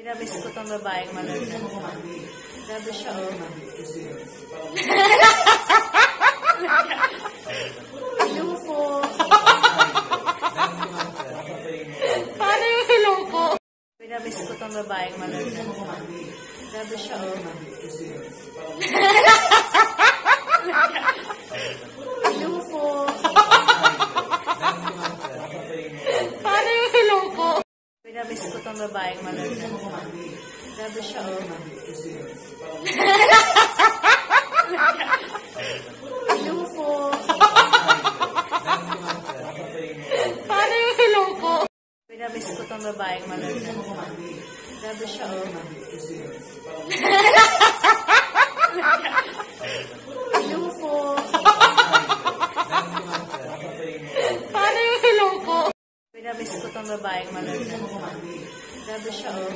Pinamiss ko tong babaeng malagyan. Grabe siya, oh. Hello po. Paano yung hello po? Pinamiss ko tong babaeng malagyan. Grabe siya, oh. Hello po. Paano yung hello po? Pinamiss ko tong babaeng malagyan. Grabe siya, oh. Hello po. Paano yung hello po? Pinamiss ko tong babaeng malagyan. Grabe siya, oh. Hello po. Paano yung hello po? Pinamiss ko tong babaeng malagyan. Grabe siya, oh.